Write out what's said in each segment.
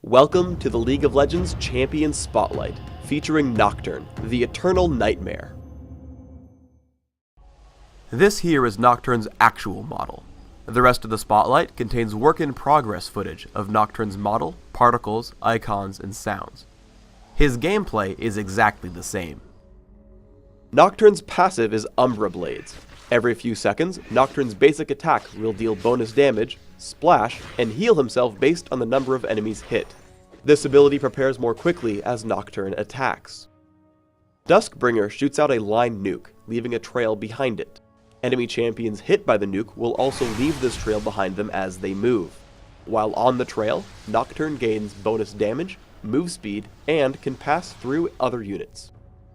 Welcome to the League of Legends Champion Spotlight, featuring Nocturne, the Eternal Nightmare. This here is Nocturne's actual model. The rest of the Spotlight contains work-in-progress footage of Nocturne's model, particles, icons, and sounds. His gameplay is exactly the same. Nocturne's passive is Umbra Blades. Every few seconds, Nocturne's basic attack will deal bonus damage, splash, and heal himself based on the number of enemies hit. This ability prepares more quickly as Nocturne attacks. Duskbringer shoots out a line nuke, leaving a trail behind it. Enemy champions hit by the nuke will also leave this trail behind them as they move. While on the trail, Nocturne gains bonus damage, move speed, and can pass through other units.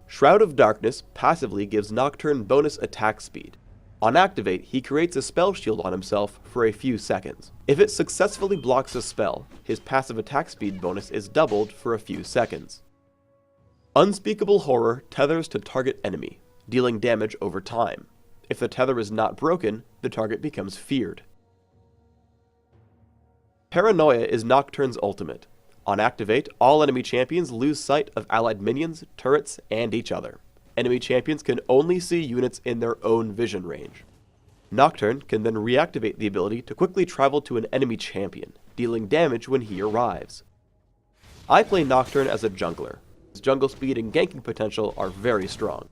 Shroud of Darkness passively gives Nocturne bonus attack speed. On activate, he creates a spell shield on himself for a few seconds. If it successfully blocks a spell, his passive attack speed bonus is doubled for a few seconds. Unspeakable Horror tethers to target enemy, dealing damage over time. If the tether is not broken, the target becomes feared. Paranoia is Nocturne's ultimate. On activate, all enemy champions lose sight of allied minions, turrets, and each other. Enemy champions can only see units in their own vision range. Nocturne can then reactivate the ability to quickly travel to an enemy champion, dealing damage when he arrives. I play Nocturne as a jungler. His jungle speed and ganking potential are very strong.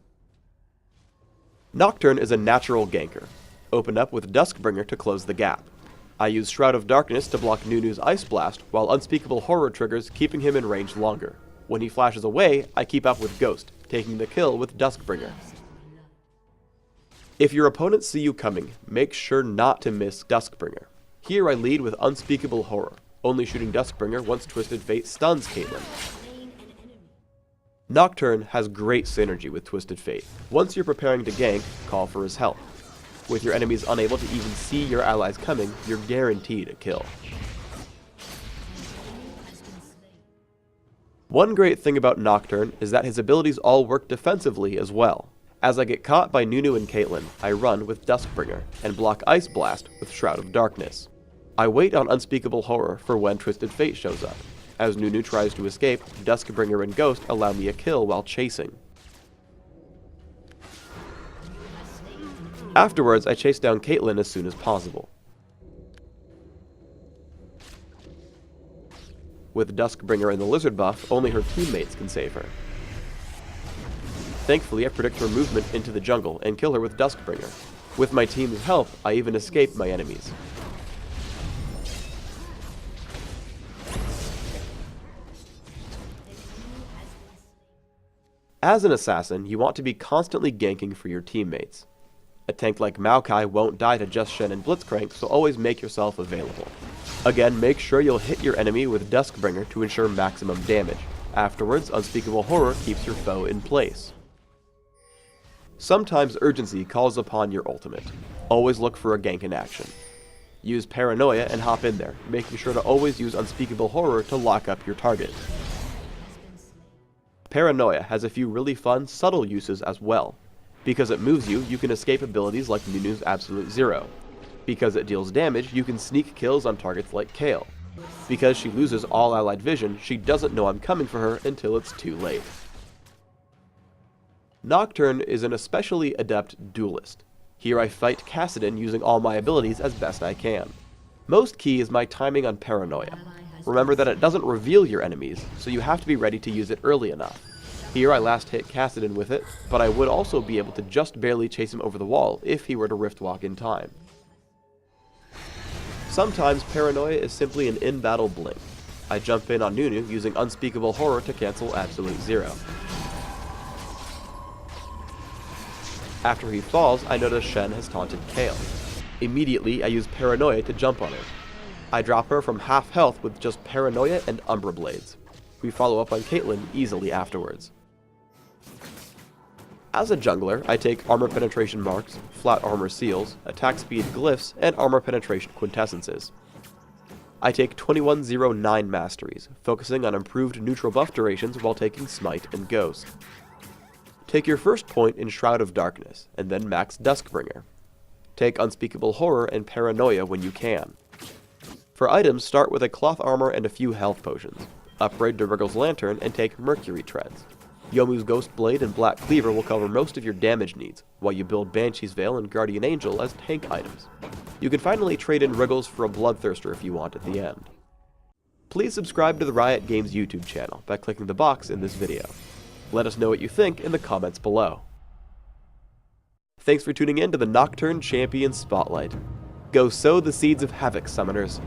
Nocturne is a natural ganker. Open up with Duskbringer to close the gap. I use Shroud of Darkness to block Nunu's Ice Blast, while Unspeakable Horror triggers, keeping him in range longer. When he flashes away, I keep up with Ghost, taking the kill with Duskbringer. If your opponents see you coming, make sure not to miss Duskbringer. Here I lead with Unspeakable Horror, only shooting Duskbringer once Twisted Fate stuns Caitlyn. Nocturne has great synergy with Twisted Fate. Once you're preparing to gank, call for his help. With your enemies unable to even see your allies coming, you're guaranteed a kill. One great thing about Nocturne is that his abilities all work defensively as well. As I get caught by Nunu and Caitlyn, I run with Duskbringer, and block Ice Blast with Shroud of Darkness. I wait on Unspeakable Horror for when Twisted Fate shows up. As Nunu tries to escape, Duskbringer and Ghost allow me a kill while chasing. Afterwards, I chase down Caitlyn as soon as possible. With Duskbringer and the Lizard buff, only her teammates can save her. Thankfully, I predict her movement into the jungle and kill her with Duskbringer. With my team's help, I even escape my enemies. As an assassin, you want to be constantly ganking for your teammates. A tank like Maokai won't die to Just Shen and Blitzcrank, so always make yourself available. Again, make sure you'll hit your enemy with Duskbringer to ensure maximum damage. Afterwards, Unspeakable Horror keeps your foe in place. Sometimes urgency calls upon your ultimate. Always look for a gank in action. Use Paranoia and hop in there, making sure to always use Unspeakable Horror to lock up your target. Paranoia has a few really fun, subtle uses as well. Because it moves you, you can escape abilities like Nunu's Absolute Zero. Because it deals damage, you can sneak kills on targets like Kale. Because she loses all allied vision, she doesn't know I'm coming for her until it's too late. Nocturne is an especially adept duelist. Here I fight Kassadin using all my abilities as best I can. Most key is my timing on Paranoia. Remember that it doesn't reveal your enemies, so you have to be ready to use it early enough. Here I last hit Kassadin with it, but I would also be able to just barely chase him over the wall if he were to Riftwalk in time. Sometimes Paranoia is simply an in-battle blink. I jump in on Nunu using Unspeakable Horror to cancel Absolute Zero. After he falls, I notice Shen has taunted Kale. Immediately, I use Paranoia to jump on her. I drop her from half health with just Paranoia and Umbra Blades. We follow up on Caitlyn easily afterwards. As a jungler, I take Armor Penetration Marks, Flat Armor Seals, Attack Speed Glyphs, and Armor Penetration Quintessences. I take 2109 Masteries, focusing on improved neutral buff durations while taking Smite and Ghost. Take your first point in Shroud of Darkness, and then max Duskbringer. Take Unspeakable Horror and Paranoia when you can. For items, start with a cloth armor and a few health potions. Upgrade to Wriggle's Lantern and take Mercury Treads. Yomu's Ghost Blade and Black Cleaver will cover most of your damage needs, while you build Banshee's Veil and Guardian Angel as tank items. You can finally trade in Wriggles for a Bloodthirster if you want at the end. Please subscribe to the Riot Games YouTube channel by clicking the box in this video. Let us know what you think in the comments below. Thanks for tuning in to the Nocturne Champion Spotlight. Go sow the seeds of havoc, summoners.